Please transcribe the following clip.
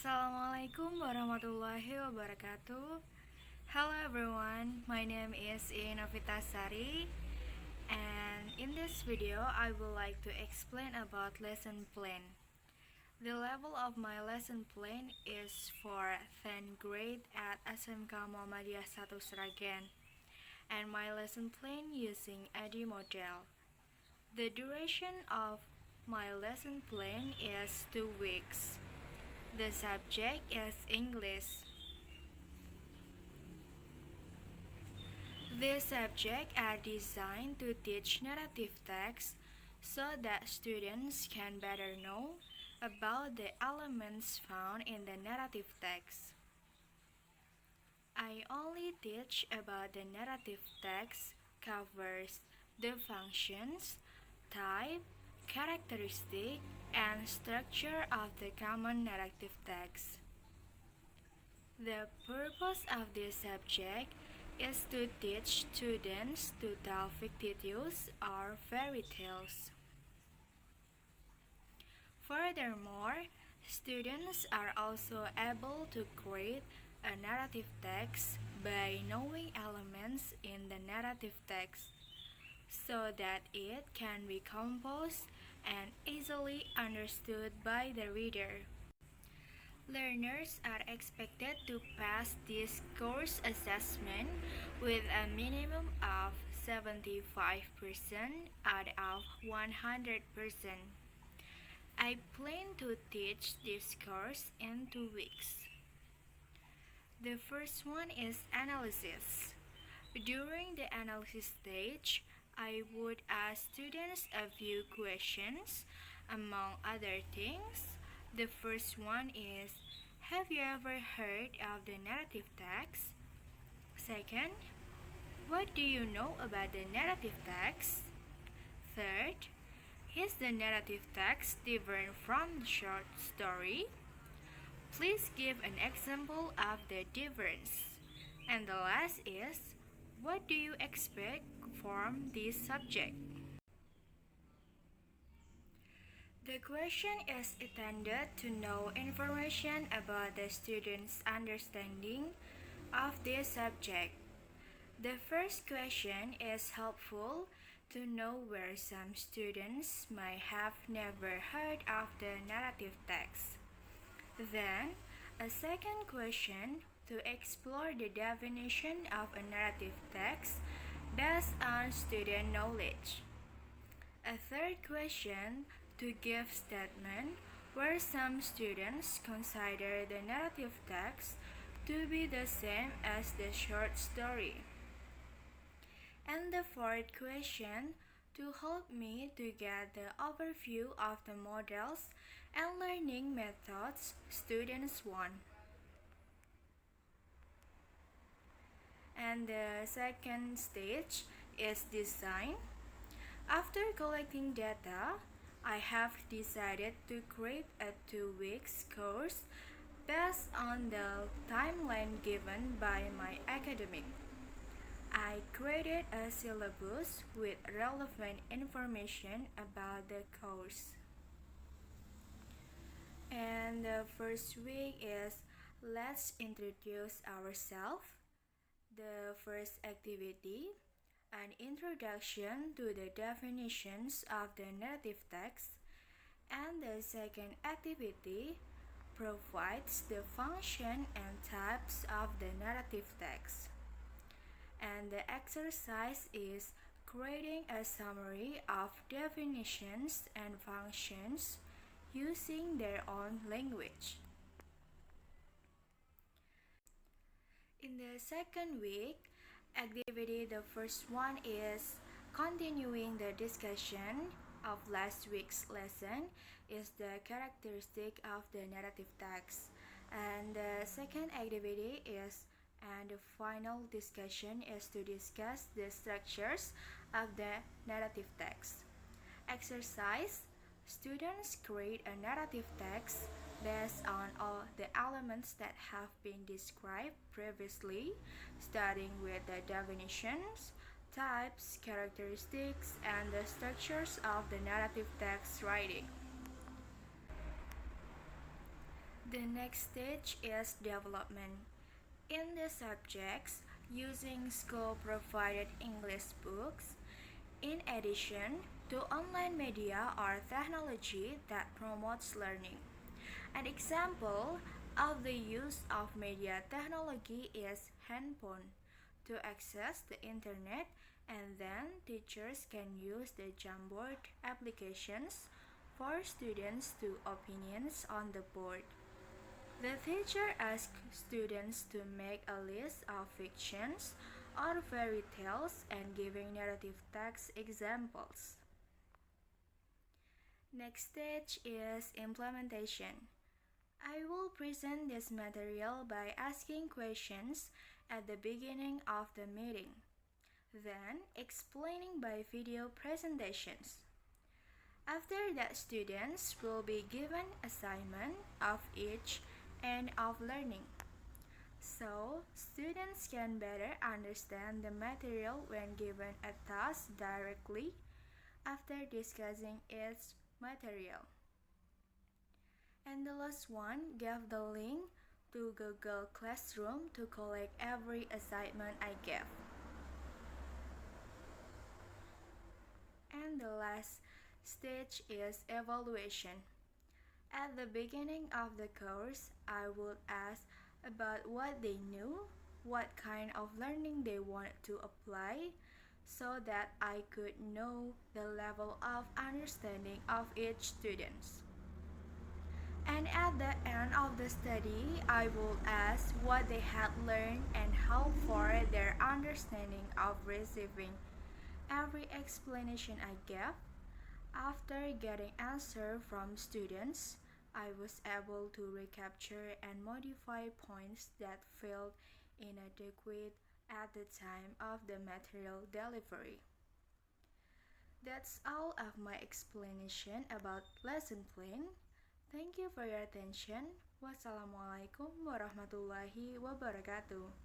Assalamualaikum warahmatullahi wabarakatuh. Hello everyone, my name is Iin Novitasari, and in this video I would like to explain about lesson plan. The level of my lesson plan is for 10th grade at SMK Muhammadiyah 1 Sragen, and my lesson plan using ADDIE model. The duration of my lesson plan is 2 weeks. The subject is English. These subjects are designed to teach narrative text so that students can better know about the elements found in the narrative text. I only teach about the narrative text covers the functions, type, characteristic, and structure of the common narrative text. The purpose of this subject is to teach students to tell fictitious or fairy tales. Furthermore, students are also able to create a narrative text by knowing elements in the narrative text, so that it can be composed and easily understood by the reader. Learners are expected to pass this course assessment with a minimum of 75% out of 100%. I plan to teach this course in 2 weeks. The first one is analysis. During the analysis stage, I would ask students a few questions. Among other things, the first one is, have you ever heard of the narrative text? Second, what do you know about the narrative text? Third, is the narrative text different from the short story? Please give an example of the difference. And the last is, what do you expect from this subject? The question is intended to know information about the student's understanding of this subject. The first question is helpful to know where some students might have never heard of the narrative text. Then, a second question to explore the definition of a narrative text based on student knowledge. A third question to give statement where some students consider the narrative text to be the same as the short story. And the fourth question to help me to get the overview of the models and learning methods students want. And the second stage is design. After collecting data, I have decided to create a 2 weeks course based on the timeline given by my academic. I created a syllabus with relevant information about the course. And the first week is let's introduce ourselves. The first activity, an introduction to the definitions of the narrative text, and the second activity provides the function and types of the narrative text. And the exercise is creating a summary of definitions and functions using their own language. In the second week, activity, the first one is continuing the discussion of last week's lesson is the characteristic of the narrative text. And the second activity is, and the final discussion is to discuss the structures of the narrative text. Exercise, students create a narrative text based on all the elements that have been described previously, starting with the definitions, types, characteristics, and the structures of the narrative text writing. The next stage is development. In the subjects, using school-provided English books, in addition to online media or technology that promotes learning. An example of the use of media technology is handphone to access the internet, and then teachers can use the Jamboard applications for students to opinions on the board. The teacher asks students to make a list of fictions or fairy tales and giving narrative text examples. Next stage is implementation. I will present this material by asking questions at the beginning of the meeting, then explaining by video presentations. After that, students will be given assignment of each end of learning, so students can better understand the material when given a task directly after discussing its material. And the last one, give the link to Google Classroom to collect every assignment I gave. And the last stage is evaluation. At the beginning of the course, I would ask about what they knew, what kind of learning they wanted to apply, so that I could know the level of understanding of each student. And at the end of the study, I will ask what they had learned and how far their understanding of receiving every explanation I gave. After getting answer from students, I was able to recapture and modify points that felt inadequate at the time of the material delivery. That's all of my explanation about lesson plan. Thank you for your attention. Wassalamualaikum warahmatullahi wabarakatuh.